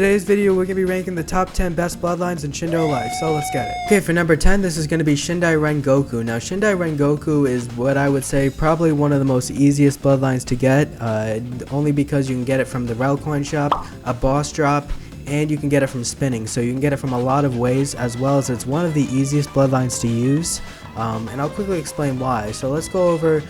Today's video, we're going to be ranking the top 10 best bloodlines in Shindo life, so let's get it. Okay, for number 10, this is going to be Shindai Ren Goku. Now, Shindai Ren Goku is what I would say probably one of the most easiest bloodlines to get, only because you can get it from the Rel coin shop, a boss drop, and you can get it from spinning. So you can get it from a lot of ways, as well as it's one of the easiest bloodlines to use. And I'll quickly explain why. So let's go over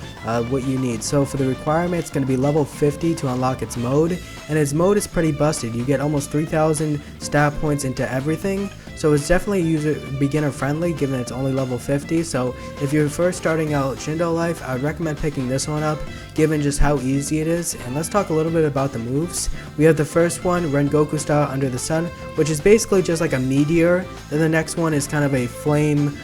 what you need. So for the requirement, it's going to be level 50 to unlock its mode, and its mode is pretty busted. You get almost 3,000 stat points into everything, so it's definitely beginner friendly given it's only level 50. So if you're first starting out Shindo life, I would recommend picking this one up given just how easy it is. And let's talk a little bit about the moves. We have the first one, Ren Goku style Under the Sun, which is basically just like a meteor. Then the next one is kind of a flame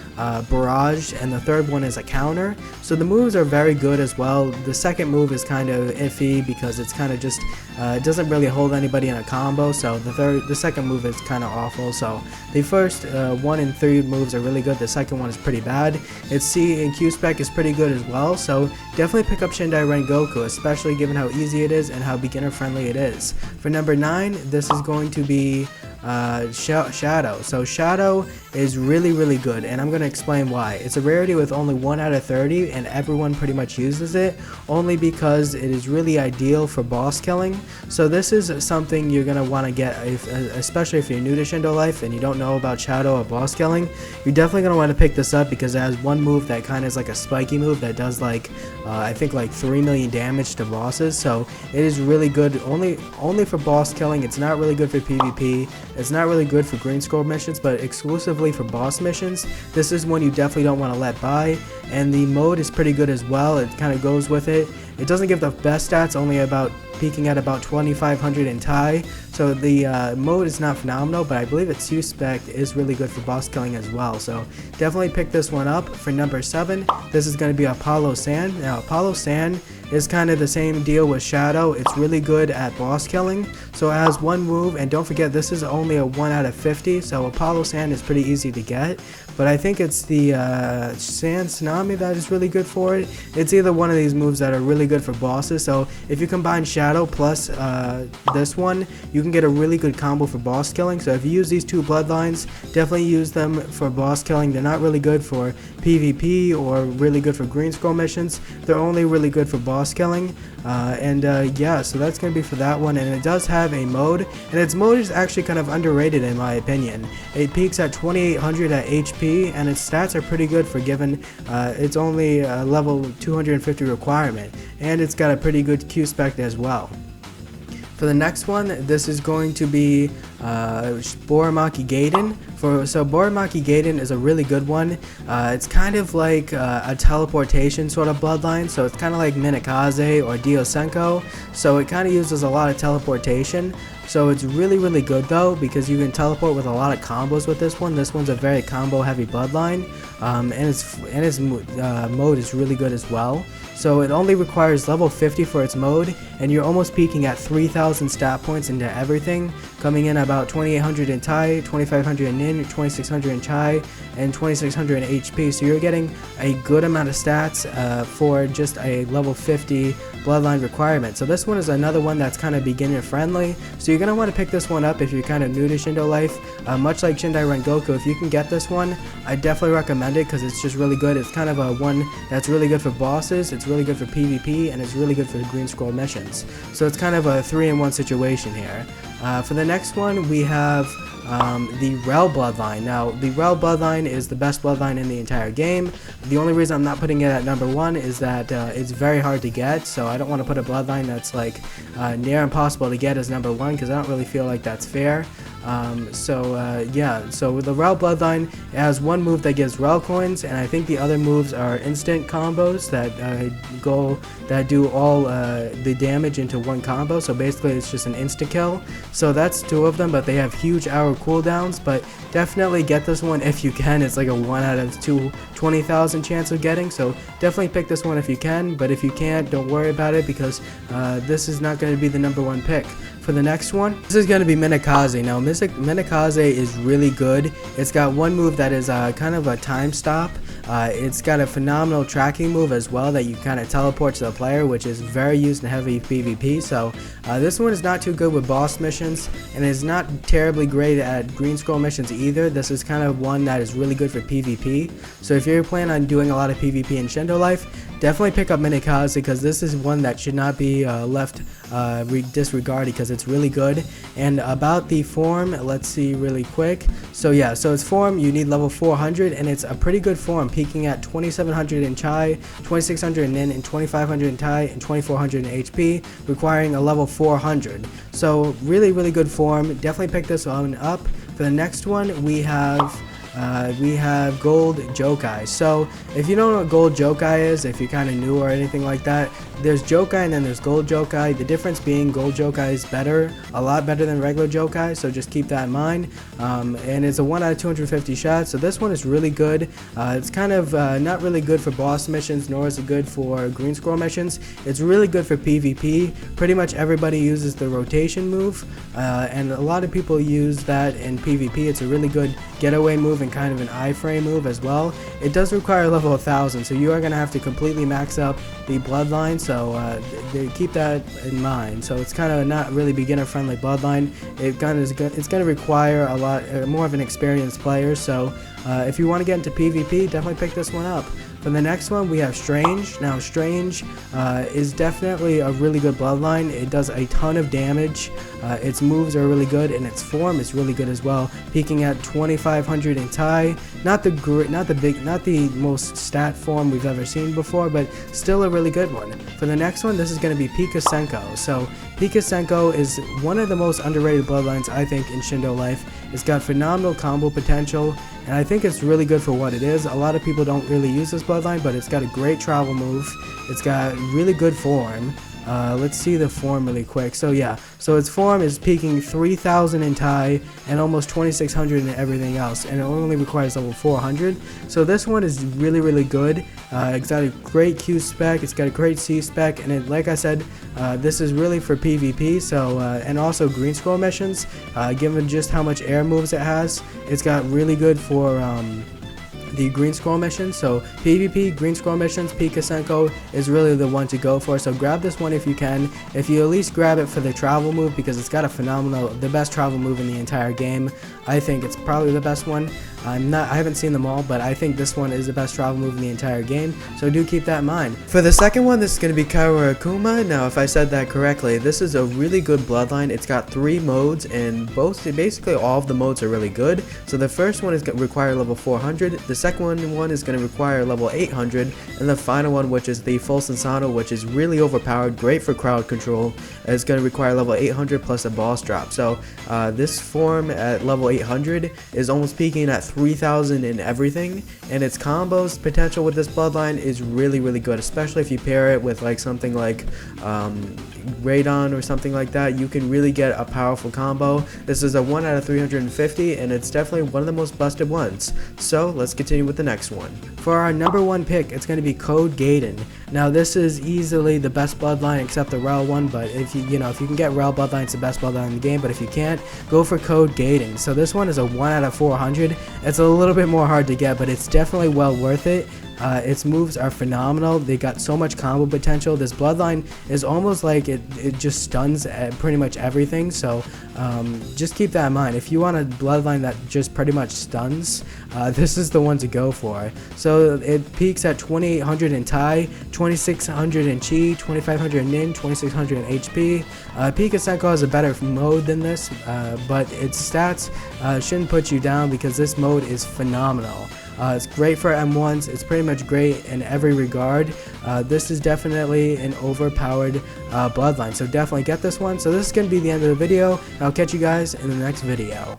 barrage, and the third one is a counter. So the moves are very good as well. The second move is kind of iffy because it's kind of just it doesn't really hold anybody in a combo. So the second move is kind of awful. So the first 1 and 3 moves are really good. The second one is pretty bad. Its C and Q spec is pretty good as well. So definitely pick up Shindai Ren Goku, especially given how easy it is and how beginner friendly it is. For number 9, this is going to be Shadow. So Shadow is really good, and I'm going to explain why. It's a rarity with only 1 out of 30, and everyone pretty much uses it, only because it is really ideal for boss killing. So this is something you're going to want to get, especially if you're new to Shindo life and you don't know about Shadow or boss killing. You're definitely going to want to pick this up because it has one move that kind of is like a spiky move that does like I think like 3 million damage to bosses. So it is really good only for boss killing. It's not really good for PvP. It's not really good for green scroll missions, but exclusively for boss missions, this is one you definitely don't want to let by. And the mode is pretty good as well. It kind of goes with it. It doesn't give the best stats, only about peaking at about 2,500 in Thai. So the mode is not phenomenal, but I believe its Q spec is really good for boss killing as well. So definitely pick this one up. For number 7, this is going to be Apollo Sand. Now Apollo Sand is kind of the same deal with Shadow. It's really good at boss killing. So it has one move, and don't forget this is only a 1 out of 50. So Apollo Sand is pretty easy to get. But I think it's the Sand Tsunami that is really good for it. It's either one of these moves that are really good for bosses. So if you combine Shadow plus this one, you can get a really good combo for boss killing. So if you use these two bloodlines, definitely use them for boss killing. They're not really good for PvP or really good for green scroll missions. They're only really good for boss killing. Yeah, so that's going to be for that one. And it does have a mode, and its mode is actually kind of underrated in my opinion. It peaks at 2,800 at HP, and its stats are pretty good for given it's only level 250 requirement, and it's got a pretty good Q spec as well. For the next one, this is going to be Boraki Gayen. So Boraki Gayen is a really good one. It's kind of like a teleportation sort of bloodline. So it's kind of like Minakaze or Diosenko. So it kind of uses a lot of teleportation. So it's really good though, because you can teleport with a lot of combos with this one. This one's a very combo heavy bloodline, and its mode is really good as well. So it only requires level 50 for its mode, and you're almost peaking at 3,000 stat points into everything, coming in about 2,800 in Thai, 2,500 in Nin, 2,600 in Chai, and 2,600 in HP. So you're getting a good amount of stats for just a level 50 bloodline requirement. So this one is another one that's kind of beginner friendly. So you're going to want to pick this one up if you're kind of new to Shindo life. Much like Shindai Ren Goku, if you can get this one, I definitely recommend it because it's just really good. It's kind of a one that's really good for bosses, it's really good for PvP, and it's really good for green scroll missions. So it's kind of a 3-in-1 situation here. For the next one, we have the Rel Bloodline. Now, the Rel Bloodline is the best bloodline in the entire game. The only reason I'm not putting it at number 1 is that it's very hard to get, so I don't want to put a bloodline that's like near impossible to get as number 1 because I don't really feel like that's fair. Yeah, so with the Rel Bloodline, it has one move that gives Rel coins, and I think the other moves are instant combos that do all the damage into one combo. So basically it's just an insta kill. So that's 2 of them, but they have huge hour cooldowns. But definitely get this one if you can. It's like a 1 out of 20,000 chance of getting, so definitely pick this one if you can. But if you can't, don't worry about it because this is not going to be the number 1 pick. For the next one, this is going to be Minakaze. Now Minakaze is really good. It's got one move that is kind of a time stop. It's got a phenomenal tracking move as well that you kind of teleport to the player, which is very used in heavy PvP. So this one is not too good with boss missions, and is not terribly great at green scroll missions either. This is kind of one that is really good for PvP. So if you're planning on doing a lot of PvP in Shindo Life, definitely pick up Minakaze, because this is one that should not be left disregarded, because it's really good. And about the form, let's see really quick. So yeah, so its form, you need level 400, and it's a pretty good form, peaking at 2700 in Chai, 2600 in Nin, and 2500 in Tai, and 2400 in HP, requiring a level 400. So really good form. Definitely pick this one up. For the next one, we have gold Jokai. So if you don't know what gold Jokai is, if you're kind of new or anything like that, there's Jokai and then there's gold Jokai. The difference being gold Jokai is better, a lot better than regular Jokai, so just keep that in mind. And it's a 1 out of 250 shots, so this one is really good. It's kind of not really good for boss missions, nor is it good for green scroll missions. It's really good for PvP. Pretty much everybody uses the rotation move, and a lot of people use that in PvP. It's a really good getaway move and kind of an iframe move as well. It does require level 1000, so you are going to have to completely max up the Bloodline, so keep that in mind. So it's kind of not really beginner friendly Bloodline. It's going to require a lot more of an experienced player, so if you want to get into PvP, definitely pick this one up. For the next one, we have Strange. Now, Strange is definitely a really good Bloodline. It does a ton of damage. Its moves are really good, and its form is really good as well, peaking at 2500 in Tai. Not the most stat form we've ever seen before, but still a really good one. For the next one, this is going to be Senko. So Senko is one of the most underrated Bloodlines, I think, in Shindo Life. It's got phenomenal combo potential, and I think it's really good for what it is. A lot of people don't really use this Bloodline, but it's got a great travel move. It's got really good form. Let's see the form really quick. So yeah, so its form is peaking 3000 in Tai and almost 2600 in everything else, and it only requires level 400. So this one is really good. It's got a great Q spec, it's got a great C spec, and like I said, this is really for PvP. So and also green scroll missions. Given just how much air moves it has, it's got really good for the green scroll missions. So PvP, green scroll missions, Senko is really the one to go for. So grab this one if you can. If you at least grab it for the travel move, because it's got the best travel move in the entire game. I think it's probably the best one. I haven't seen them all, but I think this one is the best travel move in the entire game, so do keep that in mind. For the second one, this is going to be Kakuma. Now, if I said that correctly, this is a really good Bloodline. It's got 3 modes, and basically all of the modes are really good. So the first one is going to require level 400, the second one is going to require level 800, and the final one, which is the Full Sensano, which is really overpowered, great for crowd control, is going to require level 800 plus a boss drop. So this form at level 800 is almost peaking at 3000 in everything, and its combos potential with this Bloodline is really good, especially if you pair it with like something like Radon or something like that. You can really get a powerful combo. This is a 1 out of 350, and it's definitely one of the most busted ones. So let's continue with the next one. For our number 1 pick, it's going to be Gayen. Now, this is easily the best Bloodline except the Rel one, but if you can get Rel Bloodline, it's the best Bloodline in the game. But if you can't, go for Gayen. So this one is a 1 out of 400. It's a little bit more hard to get, but it's definitely well worth it. Its moves are phenomenal. They got so much combo potential. This Bloodline is almost like it just stuns at pretty much everything. So just keep that in mind. If you want a Bloodline that just pretty much stuns, this is the one to go for. So it peaks at 2800 in Tai, 2600 in Chi, 2500 in Nin, 2600 in HP. Senko has a better mode than this, but its stats shouldn't put you down, because this mode is phenomenal. It's great for M1s. It's pretty much great in every regard. This is definitely an overpowered Bloodline, so definitely get this one. So this is going to be the end of the video. I'll catch you guys in the next video.